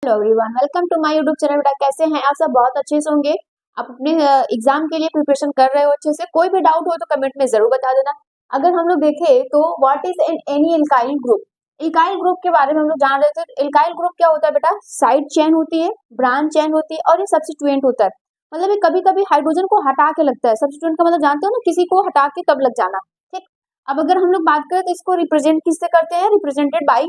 Hello everyone, welcome to my YouTube channel. बेटा कैसे हैं आप सब? बहुत अच्छे से होंगे। आप अपने एग्जाम के लिए प्रिपरेशन कर रहे हो अच्छे से। कोई भी डाउट हो तो कमेंट में जरूर बता देना। अगर हम लोग देखें तो what is any alkyl group, alkyl group के बारे में हम लोग जान रहे थे। एल्काइल ग्रुप क्या होता है बेटा? साइड चेन होती है, ब्रांच चेन होती है और ये सब्स्टिट्यूएंट होता है। मतलब ये कभी कभी हाइड्रोजन को हटा के लगता है। सब्स्टिट्यूएंट का मतलब जानते हो ना, किसी को हटा के तब लग जाना। ठीक। अब अगर हम लोग बात करें तो इसको रिप्रेजेंट किससे करते हैं? रिप्रेजेंटेड बाई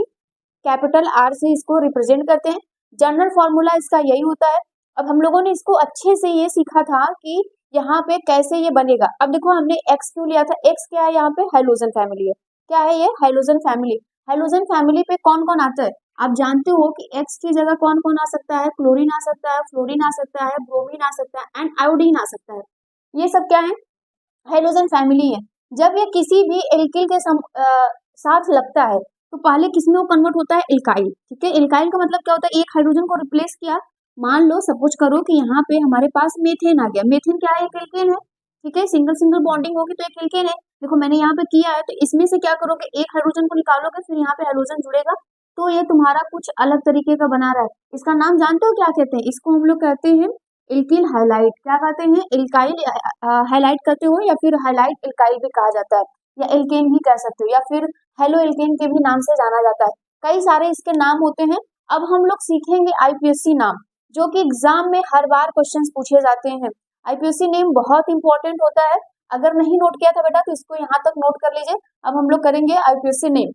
कैपिटल आर से इसको रिप्रेजेंट करते हैं। जनरल फॉर्मूला इसका यही होता है। अब हम लोगों ने इसको अच्छे से ये सीखा था कि यहाँ पे कैसे ये बनेगा। अब देखो हमने एक्स क्यों लिया था? एक्स क्या है? यहाँ पे हाइड्रोजन फैमिली है। क्या है ये? Hydrogen family. हाइड्रोजन फैमिली पे कौन कौन आता है? आप जानते हो कि एक्स की जगह कौन कौन आ सकता है? क्लोरीन आ सकता है, फ्लोरीन आ सकता है, ब्रोमीन आ सकता है एंड आयोडीन आ सकता है। ये सब क्या है? हाइड्रोजन फैमिली है। जब ये किसी भी एल्किल के साथ लगता है तो पहले किसमें वो कन्वर्ट होता है? एल्काइल। ठीक है। एल्काइल का मतलब क्या होता है? एक हाइड्रोजन को रिप्लेस किया। मान लो सपोज करो कि यहाँ पे हमारे पास मेथेन आ गया। मेथेन क्या है? एक एल्केन है। ठीक है। सिंगल सिंगल बॉन्डिंग होगी तो एक एल्केन है। देखो मैंने यहाँ पे किया है, तो इसमें से क्या करोगे? एक हाइड्रोजन को निकालोगे, फिर यहाँ पे हाइड्रोजन जुड़ेगा, तो ये तुम्हारा कुछ अलग तरीके का बना रहा है। इसका नाम जानते हो क्या कहते हैं? इसको हम लोग कहते हैं एल्किल हाइलाइट। क्या कहते हैं? एल्काइल हाइलाइट कहते हो, या फिर हाइलाइट एल्काइल भी कहा जाता है, या एल्केन भी कह सकते हो, या फिर हेलो एल्केन के भी नाम से जाना जाता है। कई सारे इसके नाम होते हैं। अब हम लोग सीखेंगे आईपीएससी नाम, जो कि एग्जाम में हर बार क्वेश्चंस पूछे जाते हैं। आईपीएससी नेम बहुत इंपॉर्टेंट होता है। अगर नहीं नोट किया था बेटा तो इसको यहाँ तक नोट कर लीजिए। अब हम लोग करेंगे आईपीएससी नेम।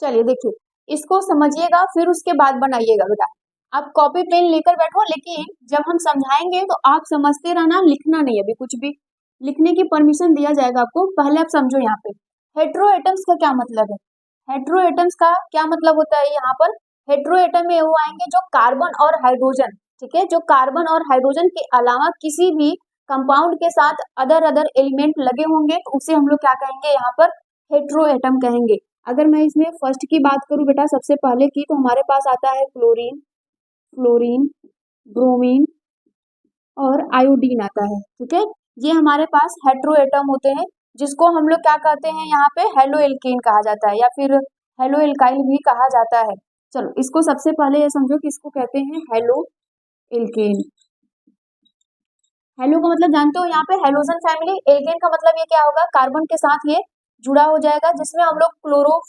चलिए देखिए, इसको समझिएगा फिर उसके बाद बनाइएगा बेटा। आप कॉपी पेन लेकर बैठो, लेकिन जब हम समझाएंगे तो आप समझते रहना, लिखना नहीं। अभी कुछ भी लिखने की परमिशन दिया जाएगा आपको, पहले आप समझो। यहाँ पे हेट्रो एटम्स का क्या मतलब है? हेट्रो एटम्स का क्या मतलब होता है? यहाँ पर हेट्रो एटम में वो आएंगे जो कार्बन और हाइड्रोजन, ठीक है, जो कार्बन और हाइड्रोजन के अलावा किसी भी कंपाउंड के साथ अदर अदर एलिमेंट लगे होंगे तो उसे हम लोग क्या कहेंगे? यहाँ पर हेट्रो एटम कहेंगे। अगर मैं इसमें फर्स्ट की बात करूं बेटा, सबसे पहले की, तो हमारे पास आता है क्लोरीन, फ्लोरीन, ब्रोमीन और आयोडीन आता है। ठीक है। ये हमारे पास हेट्रो एटम होते हैं, जिसको हम लोग क्या कहते हैं? यहाँ पे हेलो एल्केन कहा जाता है, या फिर हेलो एल्काइल भी कहा जाता है। चलो इसको सबसे पहले ये समझो कि इसको कहते हैं हेलो एल्केन। हेलो का मतलब जानते हो? यहाँ पे हेलोजन फैमिली। एल्केन का मतलब ये क्या होगा? कार्बन के साथ ये जुड़ा हो जाएगा, जिसमें हम लोग क्लोरो,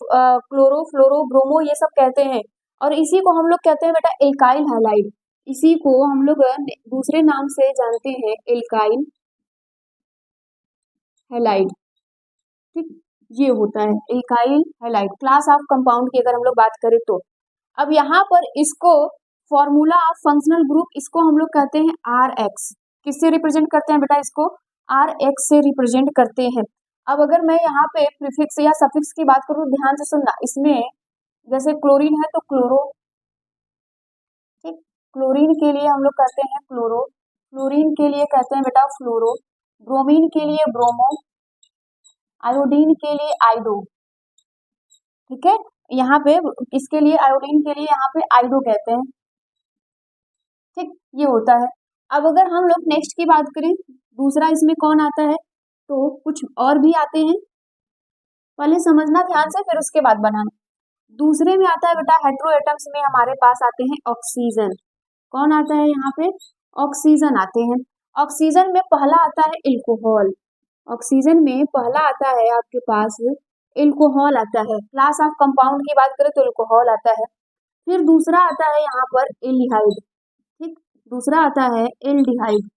फ्लोरो, ब्रोमो ये सब कहते हैं। और इसी को हम लोग कहते हैं बेटा एल्काइल हैलाइड। इसी को हम लोग दूसरे नाम से जानते हैं एल्काइल हैलाइड। ठीक। ये होता है alkyl halide, class of compound की अगर हम लोग बात करें तो। अब यहाँ पर इसको फॉर्मूला ऑफ फंक्शनल ग्रुप, इसको हम लोग कहते हैं आर एक्स। किससे रिप्रेजेंट करते हैं बेटा? इसको आर एक्स से रिप्रेजेंट करते हैं। अब अगर मैं यहाँ पे प्रीफिक्स या सफिक्स की बात करूँ, ध्यान से सुनना। इसमें जैसे क्लोरीन है तो क्लोरो, ठीक, क्लोरीन के लिए हम लोग कहते हैं क्लोरो, फ्लोरीन के लिए कहते हैं बेटा फ्लोरो, ब्रोमीन के लिए ब्रोमो, आयोडीन के लिए आयोडो। ठीक है। यहाँ पे इसके लिए, आयोडीन के लिए यहाँ पे आयोडो कहते हैं। ठीक। ये होता है। अब अगर हम लोग नेक्स्ट की बात करें, दूसरा इसमें कौन आता है, तो कुछ और भी आते हैं। पहले समझना ध्यान से, फिर उसके बाद बनाना। दूसरे में आता है बेटा हेट्रो एटम्स में हमारे पास आते हैं ऑक्सीजन। कौन आता है यहाँ पे? ऑक्सीजन आते हैं। ऑक्सीजन में पहला आता है एल्कोहल। ऑक्सीजन में पहला आता है आपके पास एल्कोहल आता है। क्लास ऑफ कंपाउंड की बात करें तो एल्कोहल आता है। फिर दूसरा आता है यहाँ पर एल्डिहाइड। ठीक। दूसरा आता है एल्डिहाइड।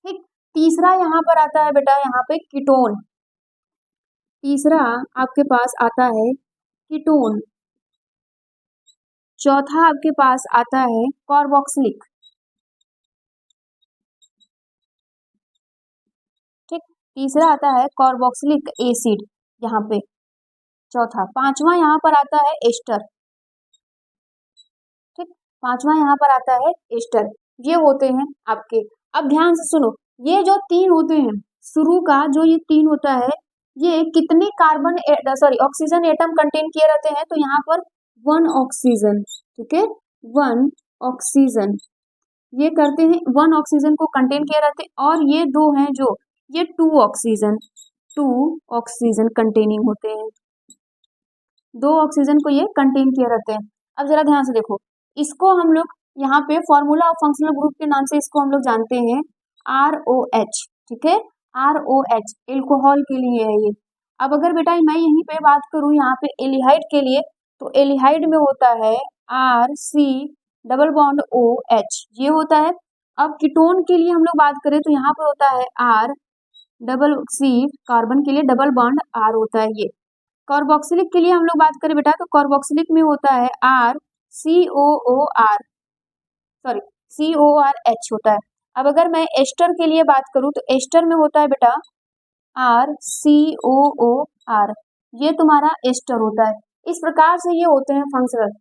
ठीक। तीसरा यहाँ पर आता है बेटा यहाँ पे कीटोन। तीसरा आपके पास आता है कीटोन। चौथा आपके पास आता है कार्बोक्सिलिक। ठीक। तीसरा आता है कार्बोक्सिलिक एसिड यहाँ पे, चौथा। पांचवा यहाँ पर आता है एस्टर। ठीक। पांचवा यहाँ पर आता है एस्टर। ये होते हैं आपके। अब ध्यान से सुनो, ये जो तीन होते हैं, शुरू का जो ये तीन होता है, ये कितने carbon sorry oxygen atom contain किए रहते हैं? तो यहाँ पर वन ऑक्सीजन। ठीक है। वन ऑक्सीजन ये करते हैं, वन ऑक्सीजन को कंटेन किए रहते हैं। और ये दो हैं जो, ये टू ऑक्सीजन कंटेनिंग होते हैं। 2 ऑक्सीजन को ये कंटेन किए रहते हैं। अब जरा ध्यान से देखो, इसको हम लोग यहाँ पे फॉर्मूला ऑफ फंक्शनल ग्रुप के नाम से इसको हम लोग जानते हैं ROH, ठीक है, ROH एल्कोहल के लिए है ये। अब अगर बेटा मैं यहीं पे बात करूं यहाँ पे एलिहाइड के लिए, तो एलिहाइड में होता है RC डबल बॉन्ड OH, ये होता है। अब कीटोन के लिए हम लोग बात करें तो यहाँ पे होता है R डबल C, कार्बन के लिए डबल बॉन्ड R होता है ये। कार्बोक्सिलिक के लिए हम लोग बात करें बेटा तो कार्बोक्सिलिक में होता है COOH होता है। अब अगर मैं एस्टर के लिए बात करूं तो एस्टर में होता है बेटा RCOOR, ये तुम्हारा एस्टर होता है। इस प्रकार से ये होते हैं फंक्शनल,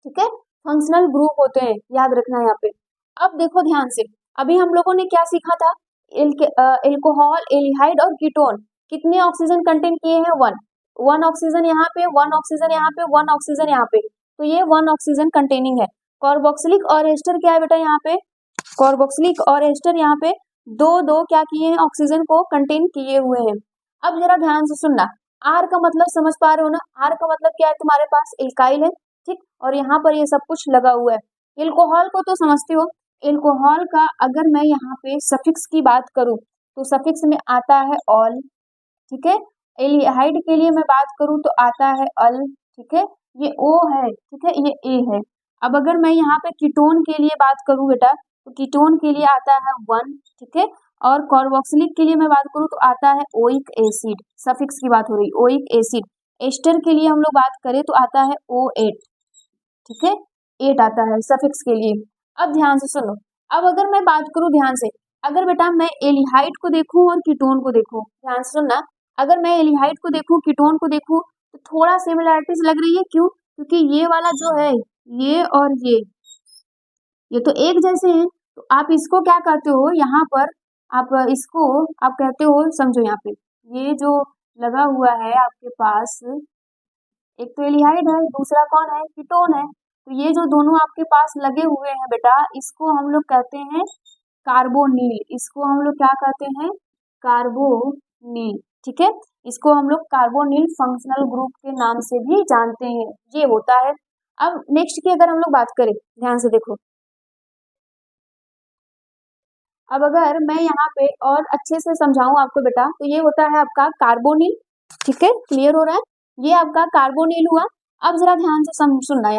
ठीक है, फंक्शनल ग्रुप होते हैं, याद रखना यहाँ पे। अब देखो ध्यान से, अभी हम लोगों ने क्या सीखा था, एल्कोहल, एलिहाइड और कीटोन कितने ऑक्सीजन कंटेन किए हैं, 1 ऑक्सीजन यहाँ पे, 1 ऑक्सीजन यहाँ पे, 1 ऑक्सीजन यहाँ पे, तो ये 1 ऑक्सीजन कंटेनिंग है। कार्बोक्सिलिक और एस्टर क्या है बेटा यहाँ पे, कार्बोक्सिलिक और एस्टर यहाँ पे दो क्या किए हैं, ऑक्सीजन को कंटेन किए हुए हैं। अब जरा ध्यान से सुनना, आर का मतलब समझ पा रहे हो ना, आर का मतलब क्या है, तुम्हारे पास एल्काइल है, ठीक, और यहाँ पर ये सब कुछ लगा हुआ है। एल्कोहल को तो समझते हो, एल्कोहल का अगर मैं यहाँ पे सफिक्स की बात करूं तो सफिक्स में आता है ऑल, ठीक है। एलिहाइड के लिए मैं बात करूं तो आता है अल, ठीक है, ये O है, ठीक है, ये A है। अब अगर मैं यहाँ पे कीटोन के लिए बात करूं बेटा तो कीटोन के लिए आता है 1, ठीक है, और कार्बोक्सिलिक के लिए मैं बात करूं तो आता है ओइक एसिड, सफिक्स की बात हो रही, ओइक एसिड। एस्टर के लिए हम लोग बात करें तो आता है O8, ठीक है, 8 आता है सफिक्स के लिए। अब ध्यान से सुनो, अब अगर मैं बात करूं ध्यान से, अगर बेटा मैं एलिहाइड को देखूं और कीटोन को देखूं, ध्यान से सुनना, अगर मैं एलिहाइड को देखूं कीटोन को देखूं तो थोड़ा सिमिलैरिटीज लग रही है, क्यों, क्योंकि ये वाला जो है ये और ये तो एक जैसे हैं, तो आप इसको क्या कहते हो यहाँ पर, आप इसको आप कहते हो, समझो यहाँ पे ये जो लगा हुआ है आपके पास, एक तो एलिहाइड है, दूसरा कौन है, कीटोन है, तो ये जो दोनों आपके पास लगे हुए हैं बेटा, इसको हम लोग कहते हैं कार्बोनिल, इसको हम लोग क्या कहते हैं, कार्बोनिल, ठीक है, इसको हम लोग कार्बोनिल फंक्शनल ग्रुप के नाम से भी जानते हैं, ये होता है। अब नेक्स्ट की अगर हम लोग बात करें, ध्यान से देखो, अब अगर मैं यहाँ पे और अच्छे से समझाऊं आपको बेटा तो ये होता है आपका कार्बोनिल, ठीक है, क्लियर हो रहा है, ये आपका कार्बोनिल हुआ। अब जरा ध्यान से सुनना,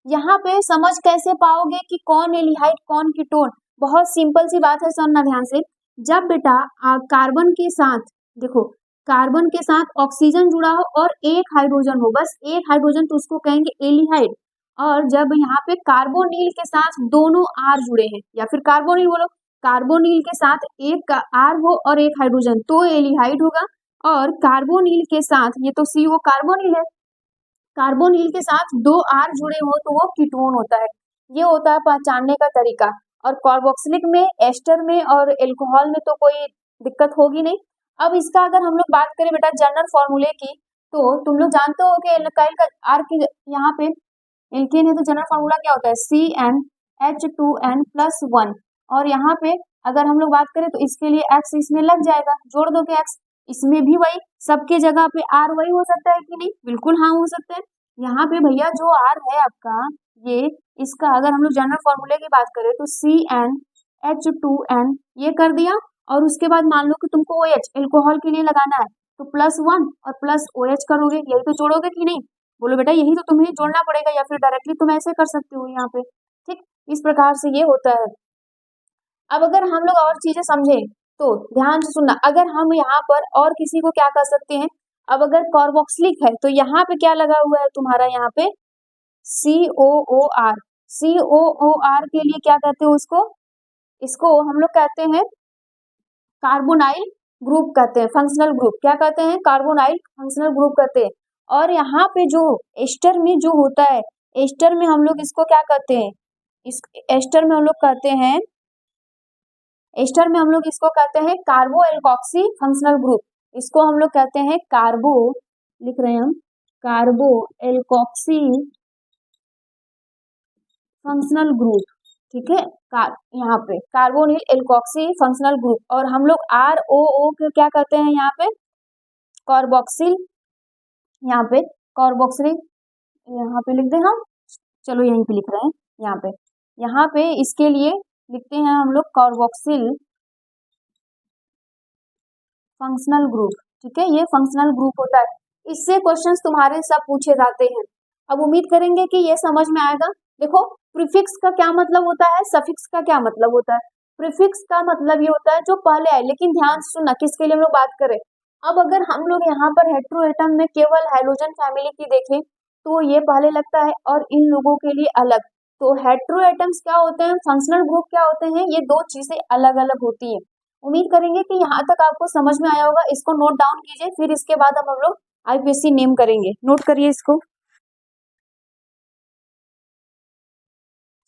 यहाँ पे समझ कैसे पाओगे कि कौन एलिहाइड कौन कीटोन, बहुत सिंपल सी बात है, सुनना ध्यान से। जब बेटा कार्बन के साथ, देखो कार्बन के साथ ऑक्सीजन जुड़ा हो और एक हाइड्रोजन हो, बस एक हाइड्रोजन, तो उसको कहेंगे एलिहाइड। और जब यहाँ पे कार्बोनिल के साथ दोनों आर जुड़े हैं, या फिर कार्बोनिल बोलो, कार्बोनिल के साथ एक आर हो और एक हाइड्रोजन तो एलिहाइड होगा, और कार्बोनिल के साथ, ये तो CO कार्बोनिल है, कार्बोनिल के साथ 2 आर जुड़े हो तो वो कीटोन होता है। ये होता है पहचानने का तरीका। और कार्बोक्सिलिक में, एस्टर में और एल्कोहल में तो कोई दिक्कत होगी नहीं। अब इसका अगर हम लोग बात करें बेटा जनरल फॉर्मूले की, तो तुम लोग जानते हो कि एल्काइल का आर की यहाँ पे एल्केन है तो जनरल फॉर्मूला क्या होता है, CnH2n+1, और यहाँ पे अगर हम लोग बात करें तो इसके लिए X इसमें लग जाएगा, जोड़ दोगे X, इसमें भी वही, सबके जगह पे R वही हो सकता है कि नहीं, बिल्कुल हाँ हो सकता है। यहाँ पे भैया जो R है आपका, ये इसका अगर हम लोग जनरल फॉर्मूले की बात करें तो CnH2n ये कर दिया, और उसके बाद मान लो कि तुमको OH एल्कोहल के लिए लगाना है तो +1 और +OH करोगे, यही तो जोड़ोगे कि नहीं, बोलो बेटा यही तो तुम्हें जोड़ना पड़ेगा, या फिर डायरेक्टली तुम ऐसे कर सकते हो यहाँ पे, ठीक, इस प्रकार से ये होता है। अब अगर हम लोग और चीजें समझें तो ध्यान से सुनना, अगर हम यहाँ पर और किसी को क्या कर सकते हैं, अब अगर कार्बोक्सिलिक है तो यहाँ पे क्या लगा हुआ है तुम्हारा, यहाँ पे COOR, COOR के लिए क्या कहते हो उसको, इसको हम लोग कहते हैं कार्बोनाइल ग्रुप कहते हैं, फंक्शनल ग्रुप, क्या कहते हैं, कार्बोनाइल फंक्शनल ग्रुप कहते हैं। और यहाँ पे जो एस्टर में जो होता है, एस्टर में हम लोग इसको क्या कहते हैं, इस एस्टर में हम लोग कहते हैं, एस्टर में हम लोग इसको कहते हैं कार्बो एल्कोक्सी फंक्शनल ग्रुप, इसको हम लोग कहते हैं कार्बो, लिख रहे हैं हम, कार्बो एल्कोक्सी फंक्शनल ग्रुप, ठीक है, यहाँ पे कार्बोनिल एल्कोक्सी फंक्शनल ग्रुप। और हम लोग ROO को क्या कहते हैं यहाँ पे, कार्बोक्सिल, यहाँ पे कार्बोक्सिलिक, यहाँ पे लिख दें हम, चलो यहीं पे लिख रहे हैं, यहाँ पे इसके लिए लिखते हैं हम लोग कार्बोक्सिल फंक्शनल ग्रुप। ठीक है, ये फंक्शनल ग्रुप होता है, इससे क्वेश्चंस तुम्हारे सब पूछे जाते हैं। अब उम्मीद करेंगे कि ये समझ में आएगा। देखो, प्रीफिक्स का क्या मतलब होता है, सफिक्स का क्या मतलब होता है। प्रीफिक्स का मतलब ये होता है जो पहले आए, लेकिन ध्यान से सुनना किसके लिए हम लोग बात करें। अब अगर हम लोग यहाँ पर हेटेरोएटम में केवल हाइड्रोजन फैमिली की देखें तो ये पहले लगता है और इन लोगों के लिए अलग। तो हेटेरोएटम्स क्या होते हैं, फंक्शनल ग्रुप क्या होते हैं, ये दो चीजें अलग अलग होती है। उम्मीद करेंगे कि यहाँ तक आपको समझ में आया होगा। इसको नोट डाउन कीजिए, फिर इसके बाद हम लोग आईपीएससी नेम करेंगे। नोट करिए इसको।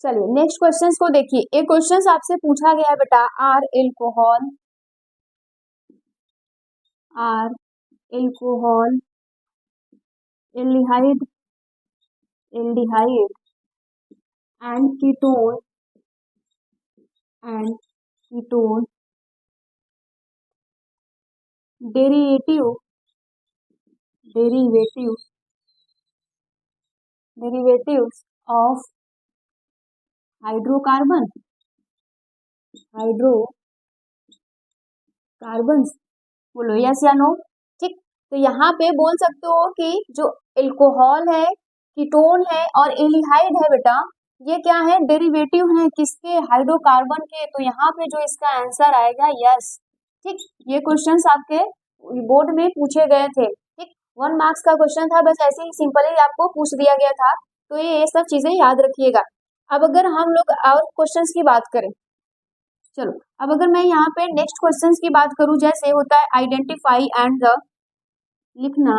चलिए नेक्स्ट क्वेश्चंस को देखिए। एक क्वेश्चंस आपसे पूछा गया है बेटा, are alcohol aldehyde and ketone derivatives of hydrocarbons, बोलो यस या नो। ठीक, तो यहाँ पे बोल सकते हो कि जो एल्कोहल है, कीटोन है और एल्डिहाइड है बेटा, ये क्या है, डेरिवेटिव है किसके, हाइड्रोकार्बन के। तो यहाँ पे जो इसका आंसर आएगा यस। ठीक, ये क्वेश्चंस आपके बोर्ड में पूछे गए थे। ठीक, 1 मार्क्स का क्वेश्चन था, बस ऐसे ही सिंपल ही आपको पूछ दिया गया था। तो ये सब चीजें याद रखिएगा। अब अगर हम लोग और क्वेश्चंस की बात करें, चलो अब अगर मैं यहाँ पे नेक्स्ट क्वेश्चंस की बात करूं, जैसे होता है आइडेंटिफाई एंड द, लिखना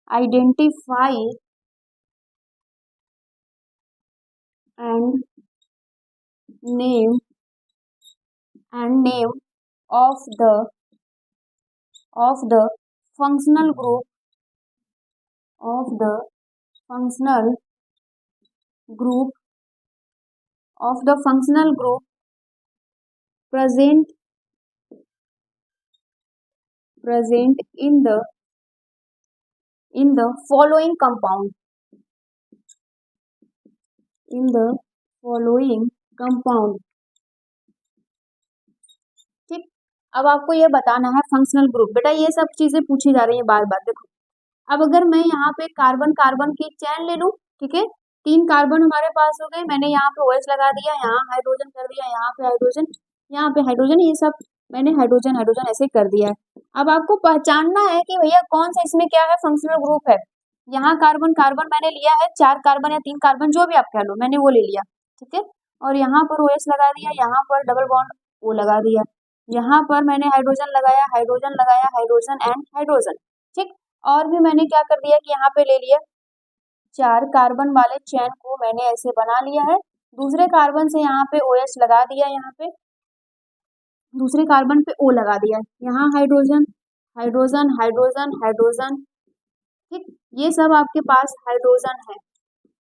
identify and name of the functional group present in the following compound, ठीक। अब आपको ये बताना है फंक्शनल ग्रुप। बेटा ये सब चीजें पूछी जा रही है बार बार। देखो, अब अगर मैं यहाँ पे कार्बन कार्बन की चैन ले लूं, ठीक है, 3 कार्बन हमारे पास हो गए, मैंने यहाँ पे OH लगा दिया, यहाँ हाइड्रोजन कर दिया, यहाँ पे हाइड्रोजन, यहाँ पे हाइड्रोजन, ये सब मैंने हाइड्रोजन हाइड्रोजन ऐसे कर दिया है। अब आपको पहचानना है कि भैया कौन सा इसमें क्या है, फंक्शनल ग्रुप है। यहाँ कार्बन कार्बन मैंने लिया है, 4 कार्बन या 3 कार्बन जो भी आप कह लो, मैंने वो ले लिया, ठीक है, और यहाँ पर OH लगा दिया, यहाँ पर डबल बॉन्ड O लगा दिया, यहाँ पर मैंने हाइड्रोजन लगाया, हाइड्रोजन एंड हाइड्रोजन, ठीक। और भी मैंने क्या कर दिया कि यहाँ पे ले लिया 4 कार्बन वाले चेन को मैंने ऐसे बना लिया है, दूसरे कार्बन से यहाँ पे OH लगा दिया, यहाँ पे दूसरे कार्बन पे O लगा दिया, यहाँ हाइड्रोजन हाइड्रोजन हाइड्रोजन हाइड्रोजन, ठीक, ये सब आपके पास हाइड्रोजन है।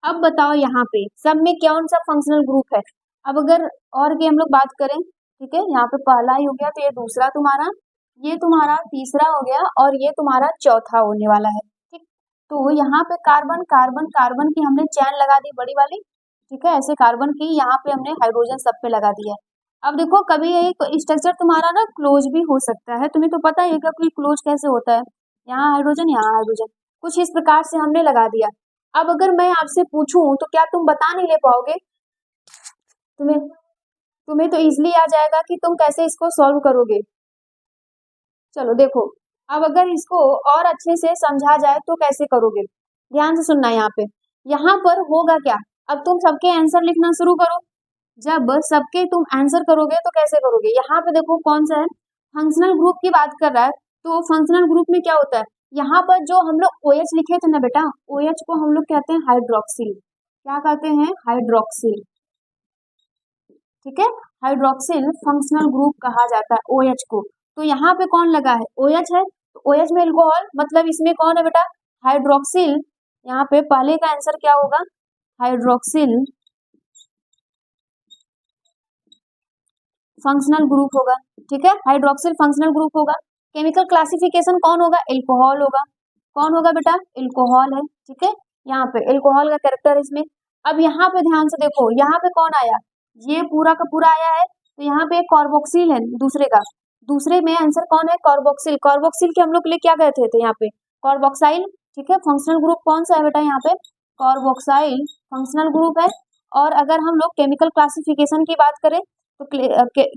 अब बताओ यहाँ पे सब में कौन सा फंक्शनल ग्रुप है। अब अगर और की हम लोग बात करें, ठीक है, यहाँ पे पहला ही हो गया, तो ये दूसरा तुम्हारा, ये तुम्हारा तीसरा हो गया और ये तुम्हारा चौथा होने वाला है, ठीक। तो यहाँ पे कार्बन कार्बन कार्बन की हमने चैन लगा दी बड़ी वाली, ठीक है, ऐसे कार्बन की यहाँ पे हमने हाइड्रोजन सब पे लगा दिया। अब देखो कभी एक स्ट्रक्चर तुम्हारा ना क्लोज भी हो सकता है, तुम्हें तो पता ही है कि क्लोज कैसे होता है, यहाँ हाइड्रोजन, कुछ इस प्रकार से हमने लगा दिया। अब अगर मैं आपसे पूछूं तो क्या तुम बता नहीं ले पाओगे, तुम्हें तो इजीली आ जाएगा कि तुम कैसे इसको सॉल्व करोगे। चलो देखो, अब अगर इसको और अच्छे से समझा जाए तो कैसे करोगे, ध्यान से सुनना। यहाँ पर होगा क्या, अब तुम सबके आंसर लिखना शुरू करो। जब सबके तुम आंसर करोगे तो कैसे करोगे, यहाँ पे देखो कौन सा है, फंक्शनल ग्रुप की बात कर रहा है, तो फंक्शनल ग्रुप में क्या होता है, यहाँ पर जो हम लोग OH लिखे थे ना बेटा, OH को हम लोग कहते हैं हाइड्रोक्सिल, क्या कहते हैं, हाइड्रोक्सिल, ठीक है, हाइड्रोक्सिल फंक्शनल ग्रुप कहा जाता है OH को। तो यहाँ पे कौन लगा है, OH है, तो OH में एल्कोहल, मतलब इसमें कौन है बेटा, हाइड्रोक्सिल। यहाँ पे पहले का आंसर क्या होगा, हाइड्रोक्सिल फंक्शनल ग्रुप होगा, ठीक है, हाइड्रोक्सिल फंक्शनल ग्रुप होगा। केमिकल क्लासिफिकेशन कौन होगा, एल्कोहल होगा। कौन होगा बेटा, एल्कोहल है, ठीक है। यहाँ पे एल्कोहल का कैरेक्टर इसमें। अब यहाँ पे ध्यान से देखो, यहाँ पे कौन आया, ये पूरा का पूरा आया है, तो यहाँ पे कार्बोक्सिल है दूसरे का, दूसरे में आंसर कौन है, कार्बोक्सिल। कार्बोक्सिल के हम लोग के लिए क्या कहते थे यहाँ पे, कार्बोक्साइल, ठीक है। फंक्शनल ग्रुप कौन सा है बेटा, यहाँ पे कार्बोक्साइल फंक्शनल ग्रुप है। और अगर हम लोग केमिकल क्लासिफिकेशन की बात करें तो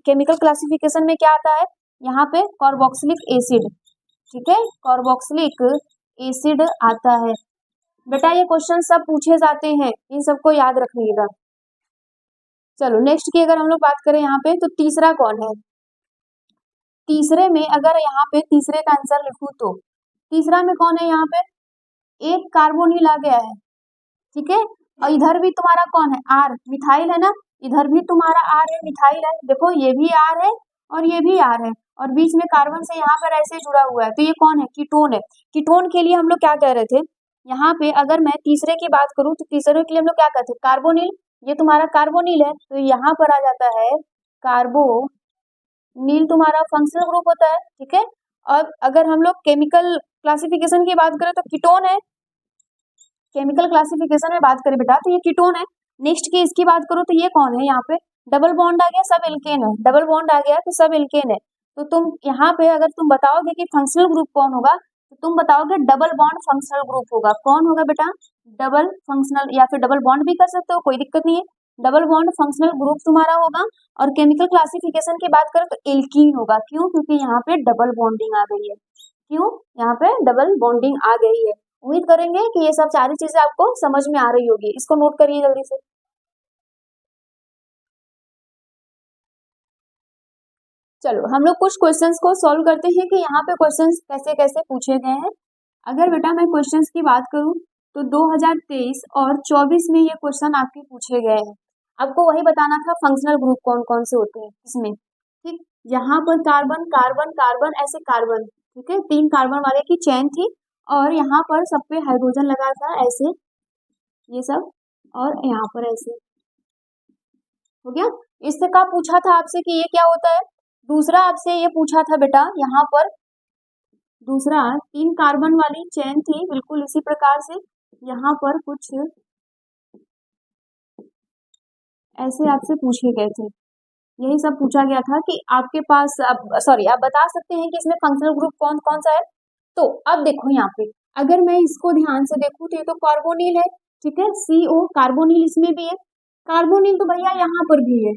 केमिकल क्लासिफिकेशन में क्या आता है, यहाँ पे कार्बोक्सिलिक एसिड, ठीक है, कार्बोक्सिलिक एसिड आता है। बेटा ये क्वेश्चन सब पूछे जाते हैं, इन सबको याद रखिएगा। चलो नेक्स्ट की अगर हम लोग बात करें यहाँ पे, तो तीसरा कौन है, तीसरे में अगर यहाँ पे तीसरे का आंसर लिखूं तो तीसरा में कौन है, यहाँ पे एक कार्बोनिल आ गया है, ठीक है। और इधर भी तुम्हारा कौन है, आर, मिथाइल है ना, इधर भी तुम्हारा आर है, मिथाइल है। देखो ये भी आर है और ये भी आर है, और बीच में कार्बन से यहाँ पर ऐसे जुड़ा हुआ है, तो ये कौन है, कीटोन है। कीटोन के लिए हम लोग क्या कह रहे थे, यहाँ पे अगर मैं तीसरे की बात करूँ तो तीसरे के लिए हम लोग क्या कहते हैं, कार्बोनिल। ये तुम्हारा कार्बोनिल है, तो यहाँ पर आ जाता है कार्बोनिल, तुम्हारा फंक्शनल ग्रुप होता है, ठीक है। और अगर हम लोग केमिकल क्लासिफिकेशन की बात करें तो कीटोन है, केमिकल क्लासिफिकेशन में बात करें बेटा तो ये कीटोन है। नेक्स्ट की इसकी बात करो तो ये कौन है, यहाँ पे डबल बॉन्ड आ गया, सब एल्केन है, डबल बॉन्ड आ गया तो सब एल्केन है। तो तुम यहाँ पे अगर तुम बताओगे कि फंक्शनल ग्रुप कौन होगा, तो तुम बताओगे डबल बॉन्ड फंक्शनल ग्रुप होगा। कौन होगा बेटा, डबल फंक्शनल, या फिर डबल बॉन्ड भी कर सकते हो, कोई दिक्कत नहीं है, डबल बॉन्ड फंक्शनल ग्रुप तुम्हारा होगा। और केमिकल क्लासिफिकेशन की बात करें तो एल्कीन होगा, क्यों, क्योंकि यहाँ पे डबल बॉन्डिंग आ गई है, क्यों, यहाँ पे डबल बॉन्डिंग आ गई है। उम्मीद करेंगे कि ये सब सारी चीजें आपको समझ में आ रही होगी, इसको नोट करिए जल्दी से। चलो हम लोग कुछ क्वेश्चंस को सॉल्व करते हैं कि यहाँ पे क्वेश्चंस कैसे कैसे पूछे गए हैं। अगर बेटा मैं क्वेश्चंस की बात करूँ तो 2023 और 24 में ये क्वेश्चन आपके पूछे गए हैं। आपको वही बताना था फंक्शनल ग्रुप कौन कौन से होते हैं इसमें, ठीक। यहाँ पर कार्बन कार्बन कार्बन ऐसे कार्बन, ठीक है, 3 कार्बन वाले की चेन थी, और यहाँ पर सब पे हाइड्रोजन लगा था ऐसे, ये सब, और यहाँ पर ऐसे हो गया। इससे क्या पूछा था आपसे कि ये क्या होता है, दूसरा आपसे ये पूछा था बेटा, यहाँ पर दूसरा 3 कार्बन वाली चेन थी, बिल्कुल इसी प्रकार से यहाँ पर कुछ ऐसे आपसे पूछे गए थे, यही सब पूछा गया था कि आपके पास आप बता सकते हैं कि इसमें फंक्शनल ग्रुप कौन कौन सा है। तो अब देखो यहाँ पे अगर मैं इसको ध्यान से देखूं तो ये तो कार्बोनिल है, ठीक है, CO कार्बोनिल इसमें भी है, कार्बोनिल तो भैया यहाँ पर भी है,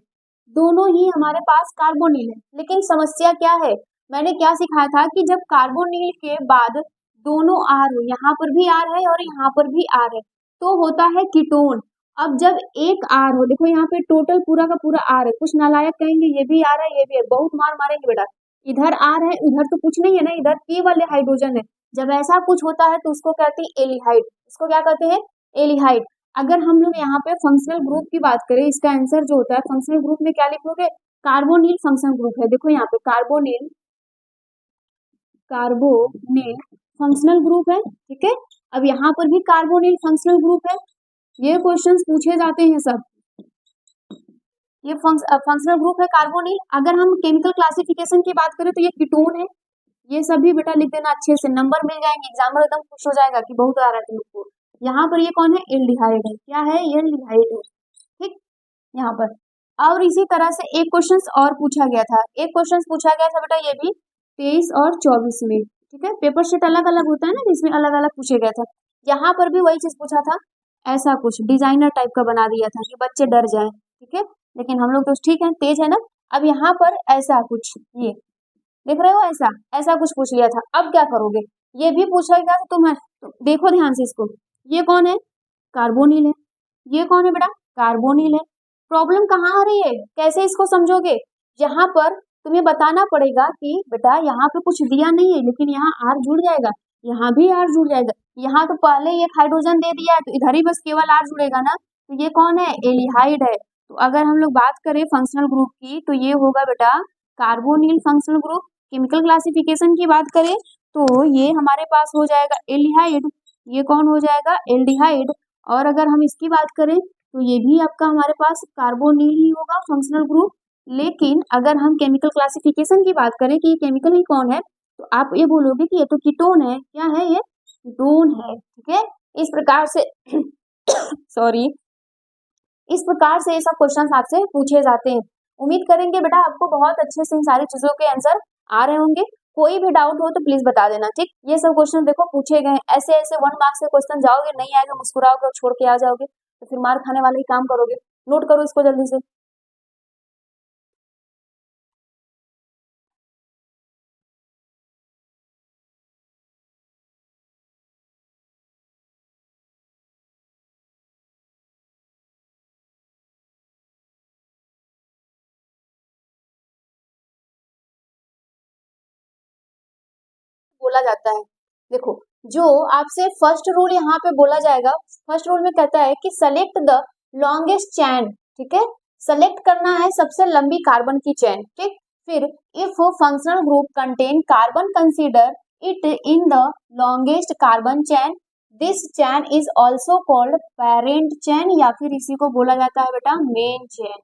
दोनों ही हमारे पास कार्बोनिल है। लेकिन समस्या क्या है, मैंने क्या सिखाया था कि जब कार्बोनिल के बाद दोनों आर हो, यहाँ पर भी आर है और यहाँ पर भी आर है, तो होता है कीटोन। अब जब एक आर हो, देखो यहाँ पे टोटल पूरा का पूरा आर है, कुछ नालायक कहेंगे ये भी आर है ये भी है, बहुत मार मारेंगे बेटा, इधर आर है उधर तो कुछ नहीं है ना, इधर P वाले हाइड्रोजन है। जब ऐसा कुछ होता है तो उसको कहते हैं एलिहाइड, इसको क्या कहते हैं, एलिहाइड। अगर हम लोग यहाँ पे फंक्शनल ग्रुप की बात करें, इसका आंसर जो होता है फंक्शनल ग्रुप में क्या लिखोगे, कार्बोनिल फंक्शनल ग्रुप है। देखो यहाँ पे कार्बोनिल, कार्बोनिल फंक्शनल ग्रुप है, ठीक है। अब यहाँ पर भी कार्बोनिल फंक्शनल ग्रुप है, ये क्वेश्चंस पूछे जाते हैं सब, ये फंक्शनल ग्रुप है कार्बोनिल। अगर हम केमिकल क्लासिफिकेशन की बात करें तो ये कीटोन है, ये सभी बेटा लिख देना अच्छे से, नंबर मिल जाएंगे, एग्जामिनर एकदम खुश हो जाएगा कि बहुत आ रहा है तुमको। यहाँ पर ये कौन है, एल्डिहाइड है, क्या है, ये एल्डिहाइड है, ठीक, यहाँ पर। और इसी तरह से एक क्वेश्चन और पूछा गया था, एक क्वेश्चन पूछा गया था बेटा ये भी 23 और 24 में, ठीक है, पेपर शीट अलग अलग होता है ना, जिसमें अलग अलग पूछे गए थे। यहाँ पर भी वही चीज पूछा था, ऐसा कुछ डिजाइनर टाइप का बना दिया था कि बच्चे डर जाएं, ठीक है, लेकिन हम लोग तो ठीक है, तेज है ना। अब यहाँ पर ऐसा कुछ, ये देख रहे हो, ऐसा ऐसा कुछ पूछ लिया था, अब क्या करोगे, ये भी पूछा गया तो तुम्हें, तो देखो ध्यान से इसको, ये कौन है, कार्बोनिल है, ये कौन है बेटा, कार्बोनिल है। प्रॉब्लम कहाँ आ रही है, कैसे इसको समझोगे, यहाँ पर तुम्हें बताना पड़ेगा कि बेटा यहाँ पे कुछ दिया नहीं है, लेकिन यहाँ आर जुड़ जाएगा, यहाँ भी आर जुड़ जाएगा, यहाँ तो पहले ये हाइड्रोजन दे दिया है तो इधर ही बस केवल आर जुड़ेगा ना, तो ये कौन है, एलिहाइड है। तो अगर हम लोग बात करें फंक्शनल ग्रुप की तो ये होगा बेटा carbonyl functional group. Chemical classification की बात करें तो ये हमारे पास हो जाएगा एल्डिहाइड, ये कौन हो जाएगा, एल्डिहाइड। और अगर हम इसकी बात करें तो ये भी आपका हमारे पास कार्बोनिल ही होगा फंक्शनल ग्रुप। लेकिन अगर हम केमिकल क्लासिफिकेशन की बात करें कि केमिकल ही कौन है, तो आप ये बोलोगे कि ये तो कीटोन है। क्या है ये? कीटोन है। ठीक है, इस प्रकार से सॉरी, इस प्रकार से ये सब क्वेश्चन आपसे पूछे जाते हैं। उम्मीद करेंगे बेटा आपको बहुत अच्छे से इन सारी चीजों के आंसर आ रहे होंगे। कोई भी डाउट हो तो प्लीज बता देना। ठीक, ये सब क्वेश्चन देखो पूछे गए, ऐसे ऐसे 1 मार्क्स के क्वेश्चन जाओगे, नहीं आएगा मुस्कुराओगे और छोड़ के आ जाओगे, तो फिर मार खाने वाला ही काम करोगे। नोट करो इसको जल्दी से। बोला जाता है, देखो जो आपसे फर्स्ट रूल यहाँ पे बोला जाएगा, फर्स्ट रूल में कहता है कि सेलेक्ट द लॉन्गेस्ट चैन। ठीक है, सेलेक्ट करना है सबसे लंबी कार्बन की चैन। ठीक, फिर if functional group contain carbon, consider it in the longest carbon chain, this chain is also called parent chain, या फिर इसी को बोला जाता है बेटा मेन चैन।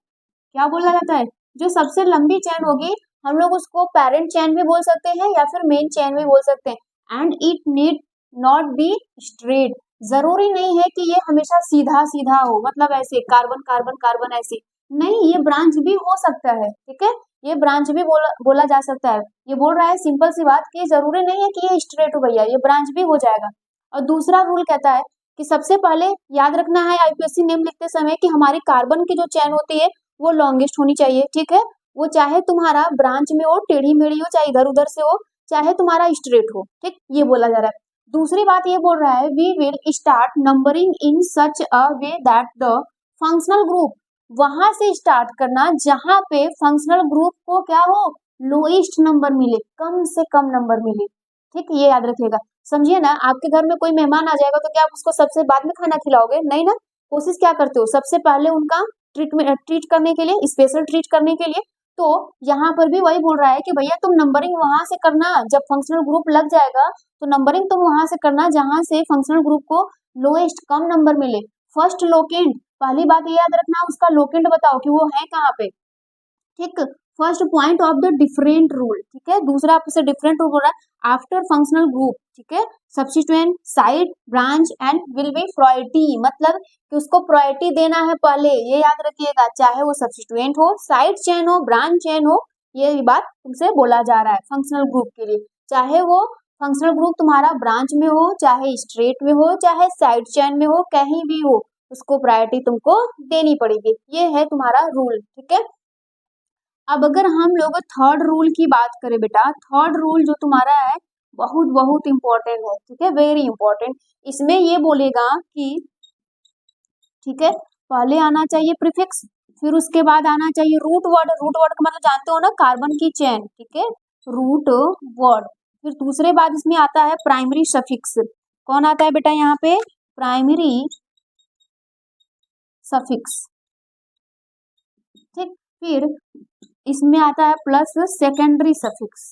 क्या बोला जाता है? जो सबसे लंबी चैन होगी हम लोग उसको पेरेंट चैन भी बोल सकते हैं या फिर मेन चैन भी बोल सकते हैं। And it need not be straight, जरूरी नहीं है कि ये हमेशा सीधा सीधा हो, मतलब ऐसे कार्बन कार्बन कार्बन ऐसे नहीं, ये ब्रांच भी हो सकता है। ठीक है, ये ब्रांच भी बोला जा सकता है। ये बोल रहा है सिंपल सी बात कि जरूरी नहीं है कि ये स्ट्रेट हो भैया, ये ब्रांच भी हो जाएगा। और दूसरा रूल कहता है कि सबसे पहले याद रखना है आईपीएससी नेम लिखते समय कि हमारी कार्बन की जो चैन होती है वो लॉन्गेस्ट होनी चाहिए। ठीक है, वो चाहे तुम्हारा ब्रांच में हो, टेढ़ी मेढ़ी हो, चाहे इधर उधर से हो, चाहे तुम्हारा स्ट्रेट हो। ठीक, ये बोला जा रहा है। दूसरी बात ये बोल रहा है we will start numbering in such a way that the functional group, वहां से स्टार्ट करना जहां पे फंक्शनल ग्रुप को क्या हो, लोएस्ट नंबर मिले, कम से कम नंबर मिले। ठीक, ये याद रखिएगा। समझिए ना, आपके घर में कोई मेहमान आ जाएगा तो क्या आप उसको सबसे बाद में खाना खिलाओगे? नहीं ना, कोशिश क्या करते हो, सबसे पहले उनका ट्रीट करने के लिए, स्पेशल ट्रीट करने के लिए। तो यहाँ पर भी वही बोल रहा है कि भैया तुम नंबरिंग वहां से करना, जब फंक्शनल ग्रुप लग जाएगा तो नंबरिंग तुम वहां से करना जहां से फंक्शनल ग्रुप को लोएस्ट कम नंबर मिले। फर्स्ट लोकेंट, पहली बात ये याद रखना, उसका लोकेंट बताओ कि वो है कहाँ पे। ठीक, first point of the different rule. ठीक है, दूसरा आपसे डिफरेंट रूल बोल रहा है आफ्टर फंक्शनल ग्रुप। ठीक है, substituent side branch and will be priority, मतलब कि उसको प्रायोरिटी देना है पहले, ये याद रखिएगा, चाहे वो सब्स्टिट्यूएंट हो, साइड चेन हो, ब्रांच चेन हो, ये बात तुमसे बोला जा रहा है फंक्शनल ग्रुप के लिए। चाहे वो फंक्शनल ग्रुप तुम्हारा ब्रांच में हो, चाहे स्ट्रेट में हो, चाहे साइड चेन में हो, कहीं भी हो, उसको प्रायोरिटी तुमको देनी पड़ेगी। ये है तुम्हारा रूल। ठीक है, अब अगर हम लोग थर्ड रूल की बात करें बेटा, थर्ड रूल जो तुम्हारा है बहुत बहुत इंपॉर्टेंट है। ठीक है, वेरी इंपॉर्टेंट। इसमें ये बोलेगा कि ठीक है, पहले आना चाहिए प्रीफिक्स, फिर उसके बाद आना चाहिए रूट वर्ड। रूट वर्ड का मतलब जानते हो ना, कार्बन की चेन। ठीक है, रूट वर्ड। फिर दूसरे बाद इसमें आता है प्राइमरी सफिक्स। कौन आता है बेटा यहाँ पे? Primary suffix. ठीक, फिर इसमें आता है plus secondary suffix.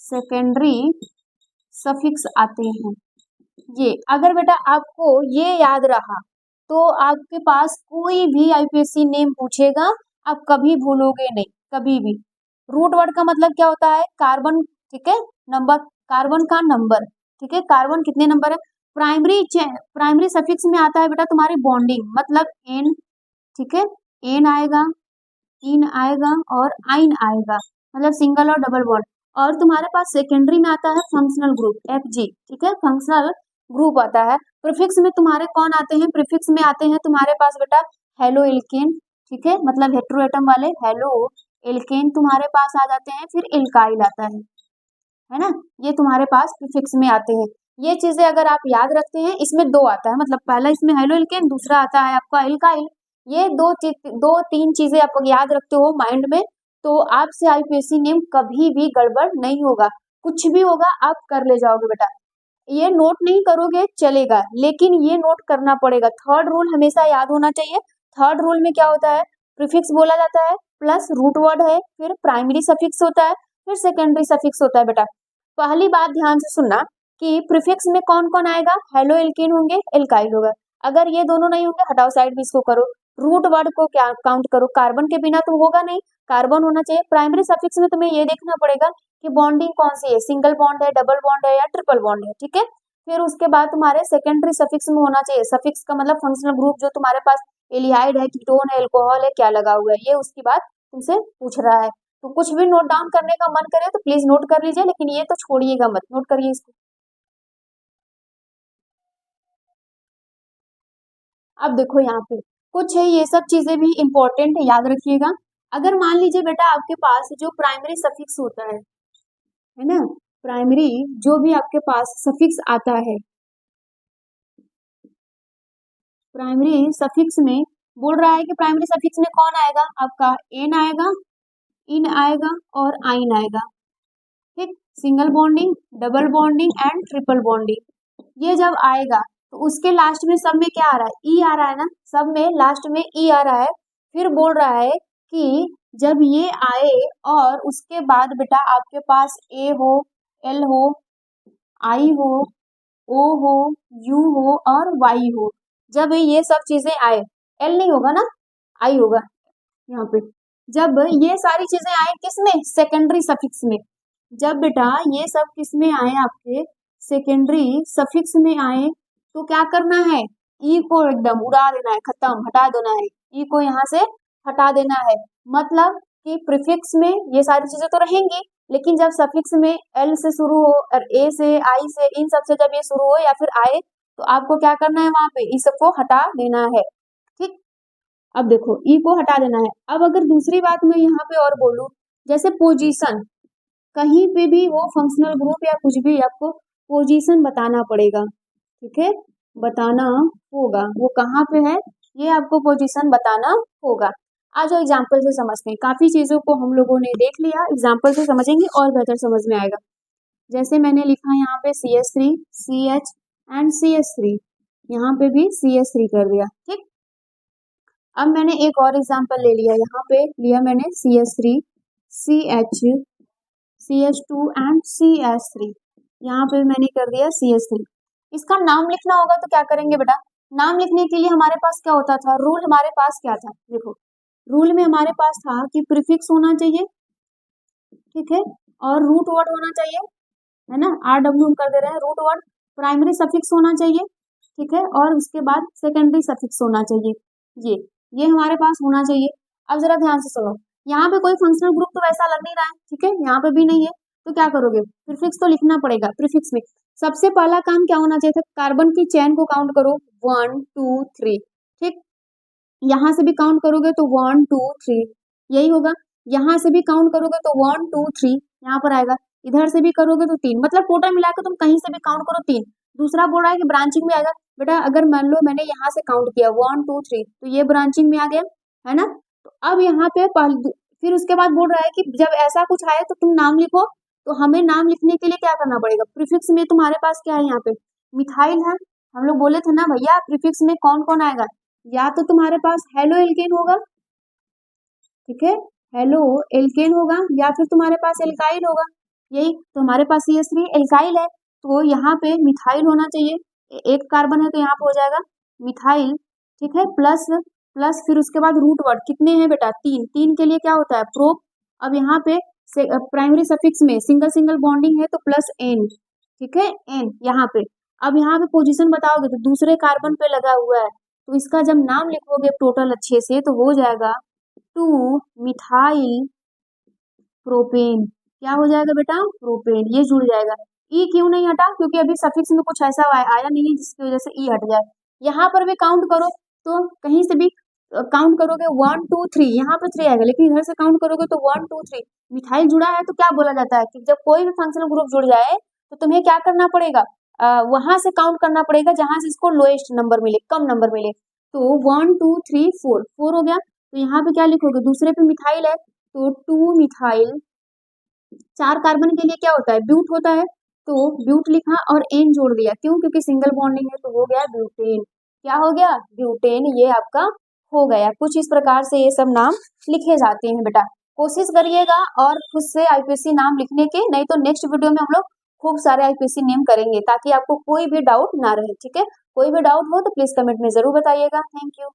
Secondary suffix आते हैं ये। अगर बेटा आपको ये याद रहा तो आपके पास कोई भी आईपीएससी नेम पूछेगा आप कभी भूलोगे नहीं, कभी भी। रूट वर्ड का मतलब क्या होता है? कार्बन। ठीक है, नंबर, कार्बन का नंबर। ठीक है, कार्बन कितने नंबर है। प्राइमरी सफिक्स में आता है बेटा तुम्हारी बॉन्डिंग, मतलब एन। ठीक है, एन आएगा, इन आएगा और आइन आएगा, मतलब सिंगल और डबल बॉन्ड। और तुम्हारे पास सेकेंडरी में आता है फंक्शनल ग्रुप, एफ जी। ठीक है, फंक्शनल ग्रुप आता है। प्रीफिक्स में तुम्हारे कौन आते हैं? प्रीफिक्स में आते हैं तुम्हारे पास बेटा हेलो एल्केन। ठीक है, मतलब हेट्रो एटम वाले हेलो एल्केन तुम्हारे पास आ जाते हैं। फिर एल्काइल आता है ना, ये तुम्हारे पास प्रीफिक्स में आते हैं। ये चीजें अगर आप याद रखते हैं, इसमें दो आता है, मतलब पहला इसमें हेलो एल्केन, दूसरा आता है आपका एल्काइल। ये दो तीन चीजें आप याद रखते हो माइंड में, तो आपसे आईपीएससी नेम कभी भी गड़बड़ नहीं होगा। कुछ भी होगा आप कर ले जाओगे बेटा। ये नोट नहीं करोगे चलेगा, लेकिन ये नोट करना पड़ेगा। थर्ड रूल हमेशा याद होना चाहिए। थर्ड रूल में क्या होता है? प्रीफिक्स बोला जाता है, प्लस रूट वर्ड है, फिर प्राइमरी सफिक्स होता है, फिर सेकेंडरी सफिक्स होता है बेटा। पहली बात ध्यान से सुनना कि प्रीफिक्स में कौन कौन आएगा? हेलो एल्केन होंगे, एल्काइल होगा। अगर ये दोनों नहीं होंगे हटाओ साइड में, इसको करो। रूट वर्ड को क्या काउंट करो, कार्बन के बिना तो होगा नहीं, कार्बन होना चाहिए। प्राइमरी सफिक्स में तुम्हें ये देखना पड़ेगा कि बॉन्डिंग कौन सी है, सिंगल बॉन्ड है, डबल बॉन्ड है या ट्रिपल बॉन्ड है, ठीक है। फिर उसके बाद तुम्हारे सेकेंडरी सफिक्स में होना चाहिए, सफिक्स का मतलब फंक्शनल ग्रुप, जो तुम्हारे पास एलिहाइड है, कीटोन है, एल्कोहल है, क्या लगा हुआ है, ये उसकी बात तुमसे पूछ रहा है। तो कुछ भी नोट डाउन करने का मन करे तो प्लीज नोट कर लीजिए, लेकिन ये तो छोड़िएगा मत, नोट करिए इसको। अब देखो यहाँ पे कुछ है, ये सब चीजें भी इंपॉर्टेंट है, याद रखिएगा। अगर मान लीजिए बेटा आपके पास जो प्राइमरी सफिक्स होता है ना, प्राइमरी जो भी आपके पास सफिक्स आता है, प्राइमरी सफिक्स में बोल रहा है कि प्राइमरी सफिक्स में कौन आएगा, आपका एन आएगा, इन आएगा और आइन आएगा, ठीक। Single bonding, double bonding and triple bonding, ये जब आएगा तो उसके लास्ट में सब में क्या आ रहा है, ई आ रहा है ना, सब में लास्ट में ई आ रहा है। फिर बोल रहा है कि जब ये आए और उसके बाद बेटा आपके पास ए हो, एल हो, आई हो, ओ हो, यू हो और वाई हो, जब ये सब चीजें आए, एल नहीं होगा ना, आई होगा यहाँ पे, जब ये सारी चीजें आए किसमें, सेकेंडरी सफिक्स में, जब बेटा ये सब किसमें आए, आपके सेकेंडरी सफिक्स में आए, तो क्या करना है, ई को एकदम उड़ा देना है, खत्म, हटा देना है, ई को यहाँ से हटा देना है। मतलब कि प्रीफिक्स में ये सारी चीजें तो रहेंगी, लेकिन जब सफिक्स में एल से शुरू हो और ए से, आई से, इन सब से जब ये शुरू हो या फिर आए, तो आपको क्या करना है, वहां पे इस सबको हटा देना है, ठीक। अब देखो ई को हटा देना है। अब अगर दूसरी बात मैं यहाँ पे और बोलूं, जैसे पोजीशन, कहीं पे भी हो फंक्शनल ग्रुप या कुछ भी, आपको पोजीशन बताना पड़ेगा, ठीक है, बताना होगा, वो कहाँ पे है ये आपको पोजीशन बताना होगा। आज एग्जाम्पल से समझते हैं, काफी चीजों को हम लोगों ने देख लिया, एग्जाम्पल से समझेंगे और बेहतर समझ में आएगा। जैसे मैंने लिखा यहाँ पे CH3, CH एंड CH3, यहाँ पे भी CH3 कर दिया, ठीक। अब मैंने एक और एग्जाम्पल ले लिया, यहाँ पे लिया मैंने CH3, CH, CH2 and CH3, यहाँ पे मैंने कर दिया CH3। इसका नाम लिखना होगा तो क्या करेंगे बेटा, नाम लिखने के लिए हमारे पास क्या होता था, रूल हमारे पास क्या था, देखो रूल में हमारे पास था कि प्रीफिक्स होना चाहिए, ठीक है, और रूट वर्ड होना चाहिए, है ना, RW हम कर दे रहे हैं रूट वर्ड, प्राइमरी सफिक्स होना चाहिए, ठीक है, और उसके बाद सेकेंडरी सफिक्स होना चाहिए, ये हमारे पास होना चाहिए। अब जरा ध्यान से सुनो, यहाँ पे कोई फंक्शनल ग्रुप तो वैसा लग नहीं रहा है, ठीक है, यहाँ पे भी नहीं है, तो क्या करोगे, प्रीफिक्स तो लिखना पड़ेगा। प्रीफिक्स में सबसे पहला काम क्या होना चाहिए था, कार्बन की चेन को काउंट करो, 1 2 3, ठीक, यहाँ से भी काउंट करोगे तो 1 2 3 यही होगा, यहाँ से भी काउंट करोगे तो 1 2 3 यहाँ पर आएगा, इधर से भी करोगे तो 3, मतलब टोटल मिलाकर तुम कहीं से भी काउंट करो 3। दूसरा बोल रहा है कि ब्रांचिंग में आएगा, बेटा अगर मान लो मैंने यहाँ से काउंट किया 1 2 3 तो ये ब्रांचिंग में आ गया, है ना। तो अब यहाँ पे फिर उसके बाद बोल रहा है कि जब ऐसा कुछ आए तो तुम नाम लिखो, तो हमें नाम लिखने के लिए क्या करना पड़ेगा, प्रीफिक्स में तुम्हारे पास क्या है, यहाँ पे मिथाइल है, हम लोग बोले थे ना भैया प्रीफिक्स में कौन कौन आएगा, या तो तुम्हारे पास हेलो एल्केन होगा, ठीक है, हेलो एल्केन होगा, या फिर तुम्हारे पास एल्काइल होगा, यही तो हमारे पास CH3 एल्काइल है, तो यहाँ पे मिथाइल होना चाहिए, एक कार्बन है तो यहाँ पे हो जाएगा मिथाइल, ठीक है, प्लस प्लस फिर उसके बाद रूट वर्ड कितने हैं बेटा, 3, 3 के लिए क्या होता है प्रोप। अब यहाँ पे प्राइमरी सफिक्स में सिंगल सिंगल बॉन्डिंग है तो प्लस एन, ठीक है, एन यहाँ पे। अब यहाँ पे पोजीशन बताओगे तो दूसरे कार्बन पे लगा हुआ है, तो इसका जब नाम लिखोगे टोटल अच्छे से तो हो जाएगा 2 मिथाइल प्रोपेन, क्या हो जाएगा बेटा, प्रोपेन, ये जुड़ जाएगा। ई क्यों नहीं हटा, क्योंकि अभी सफिक्स में कुछ ऐसा आया नहीं है जिसकी वजह से ई हट जाए। यहाँ पर भी काउंट करो तो कहीं से भी काउंट करोगे 1 2 3, यहाँ पे 3 आएगा, लेकिन इधर से काउंट करोगे तो 1 2 3, मिथाइल जुड़ा है तो क्या बोला जाता है कि जब कोई भी फंक्शनल ग्रुप जुड़ जाए तो तुम्हें क्या करना पड़ेगा, वहां से काउंट करना पड़ेगा जहां से इसको लोएस्ट नंबर मिले, कम नंबर मिले। तो 1 2 3 4 4 हो गया, तो यहाँ पे क्या लिखोगे, दूसरे पे मिथाइल है तो 2 मिथाइल, 4 कार्बन के लिए क्या होता है, ब्यूट होता है, तो ब्यूट लिखा और एन जोड़ दिया, क्यों, क्योंकि सिंगल बॉन्डिंग है तो हो गया ब्यूटेन, क्या हो गया, ब्यूटेन, ये आपका हो गया। कुछ इस प्रकार से ये सब नाम लिखे जाते हैं बेटा, कोशिश करिएगा और खुद से IPSC नाम लिखने के, नहीं तो नेक्स्ट वीडियो में हम लोग खूब सारे IPSC नेम करेंगे ताकि आपको कोई भी डाउट ना रहे, ठीक है। कोई भी डाउट हो तो प्लीज कमेंट में जरूर बताइएगा। Thank you.